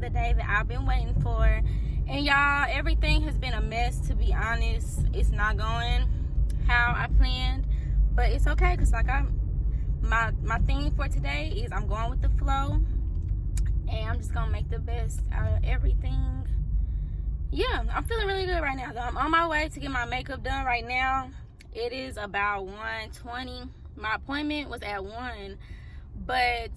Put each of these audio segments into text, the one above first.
the day that I've been waiting for. And y'all, everything has been a mess, to be honest. It's not going how I planned, but it's okay, because like my theme for today is I'm going with the flow, and I'm just gonna make the best out of everything. Yeah, I'm feeling really good right now though. I'm on my way to get my makeup done right now. It is about 1:20. My appointment was at 1, but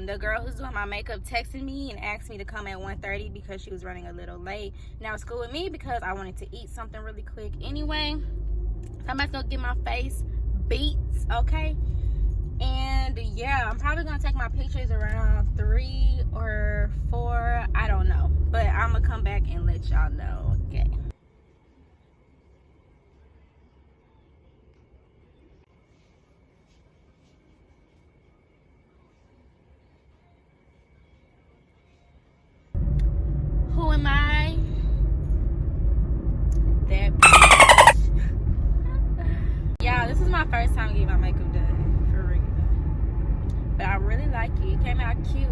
the girl who's doing my makeup texted me and asked me to come at 1:30 because she was running a little late. Now it's cool with me because I wanted to eat something really quick anyway. So I'm about to go get my face beat, okay? And yeah, I'm probably gonna take my pictures around 3 or 4, I don't know, but I'm gonna come back and let y'all know, okay? Who am I? That bitch. Yeah, this is my first time getting my makeup done, for real. But I really like it. It came out cute.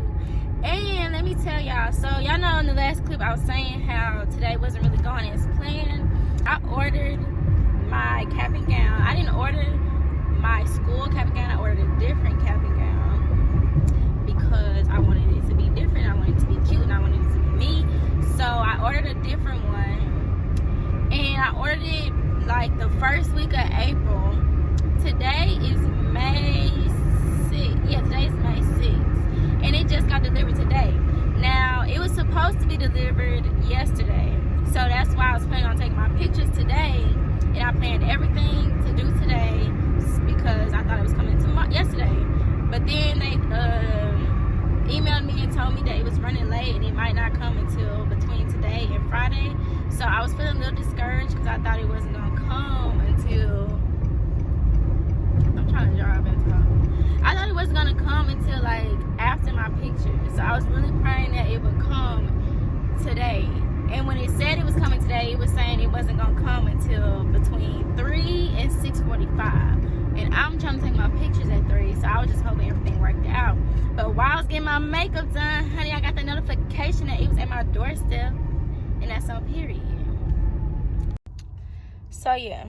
And let me tell y'all, so y'all know in the last clip I was saying how today wasn't really going as planned. I ordered my cap and gown. I didn't order my school cap and gown. I ordered a different cap and gown because I wanted it to be different. I wanted it to be cute and I wanted it to be me. So I ordered a different one, and I ordered it like the first week of April. Today is May 6th. Yeah, today is May 6th, and it just got delivered today. Now it was supposed to be delivered yesterday, so that's why I was planning on taking my pictures today, and I planned everything to do today because I thought it was coming tomorrow, yesterday. But then they emailed me and told me that it was running late and it might not come until between today and Friday. So I was feeling a little discouraged because I thought it wasn't gonna come until, I'm trying to drive and talk. I thought it wasn't gonna come until like after my pictures. So I was really praying that it would come today. And when it said it was coming today, it was saying it wasn't gonna come until between 3 and 6:45. And I'm trying to take my pictures at 3, so I was just hoping everything worked out. But while I was getting my makeup done, honey, I got the notification that it was at my doorstep, and that's on period. So yeah,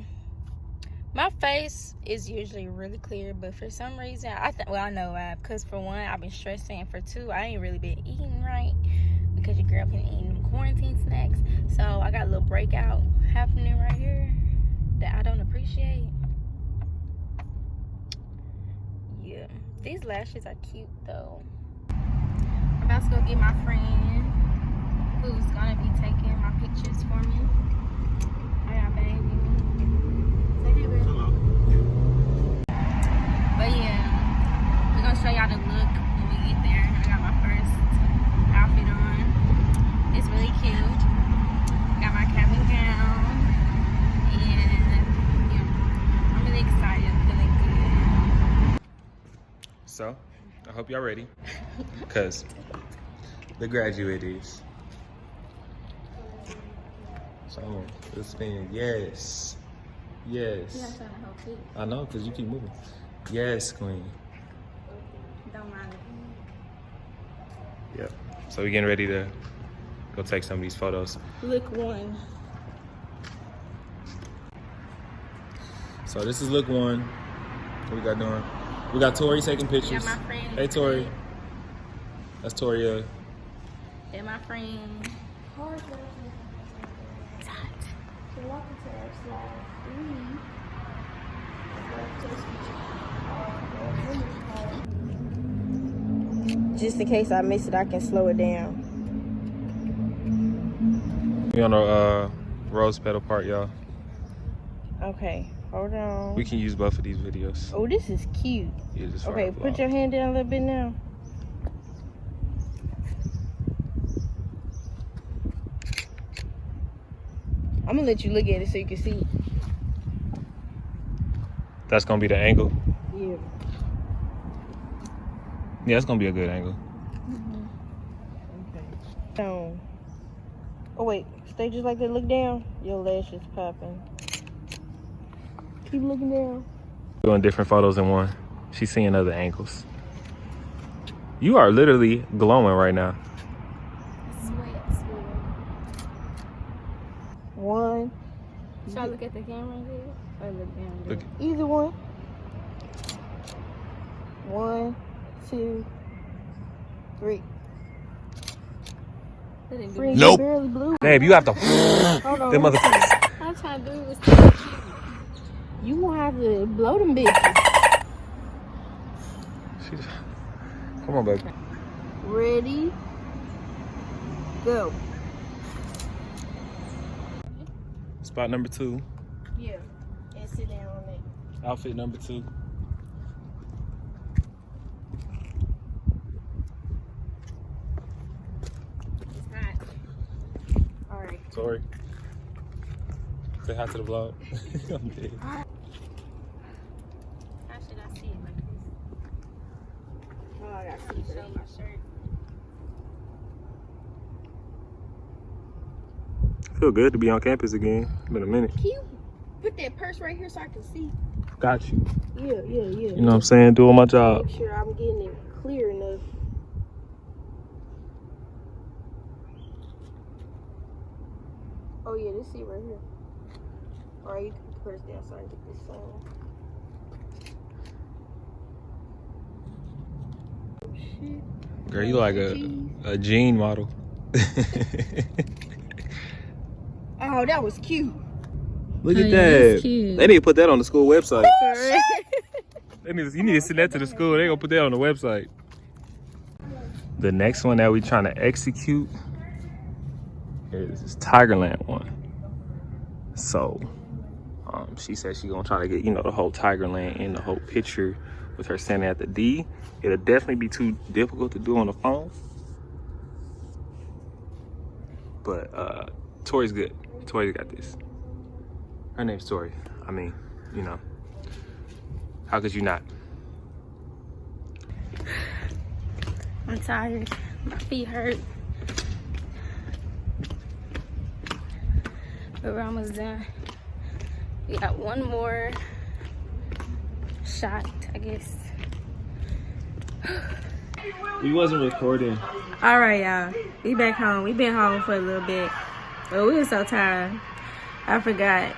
my face is usually really clear, but for some reason, well, I know why. Because for one, I've been stressing, and for two, I ain't really been eating right because your girl been eating them quarantine snacks. So I got a little breakout happening right here that I don't appreciate. Yeah, these lashes are cute though. I'm about to go get my friend who's gonna be taking my pictures for me. I got baby. Say hey, baby. Hello. But yeah, we're gonna show y'all the look when we get there. I got my first outfit on. It's really cute. Got my cap and gown, and yeah, I'm really excited. I'm feeling good. So, I hope y'all ready, because the graduate is. So, let's spin. Yes. Yes. You gotta try to help too. I know, because you keep moving. Yes, queen. Don't mind it. Yep. So, we're getting ready to go take some of these photos. Look one. So, this is look one. What we got doing? We got Tori taking pictures. Yeah, my friend. Hey, Tori. That's Toria. Yeah, my friend. It's hot. Welcome to our slide 3. Just in case I miss it, I can slow it down. We on the rose petal part, y'all. Okay, hold on. We can use both of these videos. Oh, this is cute. Yeah, just for Okay, our put vlog. your hand down a little bit now. I'm gonna let you look at it so you can see it. That's gonna be the angle. Yeah. Yeah, it's gonna be a good angle. Okay. Down. Oh wait, stay just like that. Look down. Your lashes popping. Keep looking down. Doing different photos in one. She's seeing other angles. You are literally glowing right now. 1. Should I look at the camera there? Or look down there? Look. Either one. 1, 2, 3. That didn't do Friend, Nope. you barely blew. Babe, you have to. Hold on. Them motherfuckers. I'm trying to do it was so cute. You gonna have to blow them bitches. Come on, baby. Ready? Go. Spot number 2. Yeah. And sit down on it. Outfit number 2. It's hot. Alright. Sorry. Say hi to the vlog. I'm dead. How should I see it like this? Oh, I got I'm gonna show my shirt. Feel good to be on campus again. Been a minute. Can you put that purse right here so I can see? Got you. Yeah. You know what I'm saying? Doing my job. Make sure I'm getting it clear enough. Oh yeah, this seat right here. Alright, you can put the purse down so I can get this phone. Oh shit. Girl, you like a jean model. Oh, that was cute. Look Oh, at yeah, that. that's cute. They need to put that on the school website. Alright. You need to send that to the school. They gonna put that on the website. The next one that we trying to execute is this Tigerland one. So, she said she gonna try to get, you know, the whole Tigerland in the whole picture with her standing at the D. It'll definitely be too difficult to do on the phone. But Tori's good. Tori's got this. Her name's Tori. I mean, you know, how could you not? I'm tired. My feet hurt. But we're almost done. We got one more shot, I guess. We wasn't recording. All right, y'all. We back home. We been home for a little bit. But we were so tired. I forgot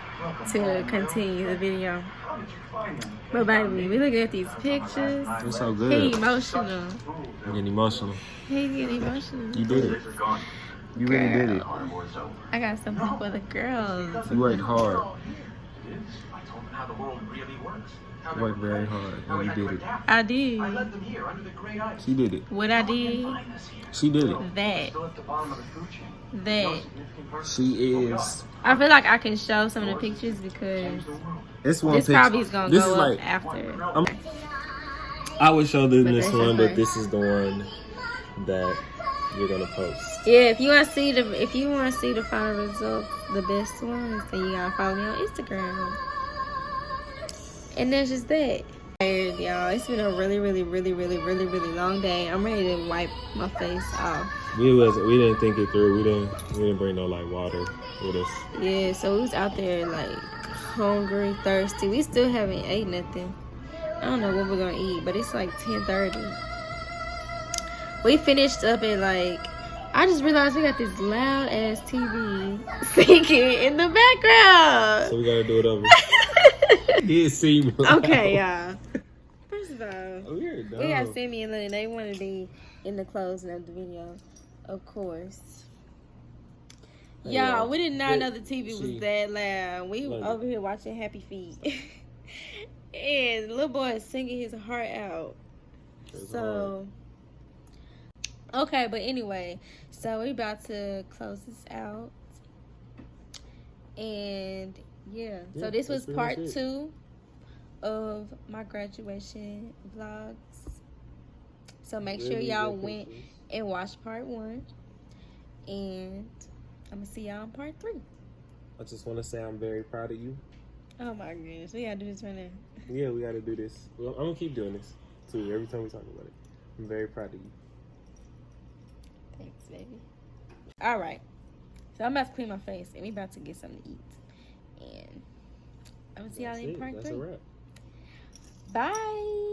to continue the video. But baby, we looking at these pictures. It's so He good. emotional. I'm getting emotional. He getting emotional. You did it. You really did it. I got something for the girls. You worked hard. You worked very hard, and you did it. I did. She did it. What I did, She did it. that. She is. I feel like I can show some of the pictures because This one. this probably is gonna This go is up like. after. I would show them But this that's one, okay. but this is the one that you're gonna post. Yeah, if you want to see the final results, the best ones, then you gotta follow me on Instagram. And that's just that. Tired, y'all. It's been a really long day. I'm ready to wipe my face off. We didn't think it through. We didn't bring no like water with us. Yeah, so we was out there like hungry, thirsty. We still haven't ate nothing. I don't know what we're gonna eat, but it's like 10:30. We finished up at like, I just realized we got this loud ass TV singing in the background. So we gotta do it over. He see me. Okay, y'all. First of all, We're dumb. we got Sammy and Lily. They want to be in the closing of the video, of course. Yeah. Y'all, we did not It- know the TV was she- that loud. We were Lily. over here watching Happy Feet. And the little boy is singing his heart out. It's So, okay, but anyway, so we about to close this out. And yeah, so Yeah, this that's was pretty part much it. 2 of my graduation vlogs. So make sure Really y'all good went pictures. and watched part 1. And I'm gonna see y'all in part 3. I just want to say I'm very proud of you. Oh my goodness, we gotta do this right now. Yeah, we gotta do this. Well, I'm gonna keep doing this too. Every time we talk about it, I'm very proud of you. Thanks, baby. All right. So I'm about to clean my face and we about to get something to eat. And I'm gonna see y'all That's in it. part That's 3. a wrap. Bye.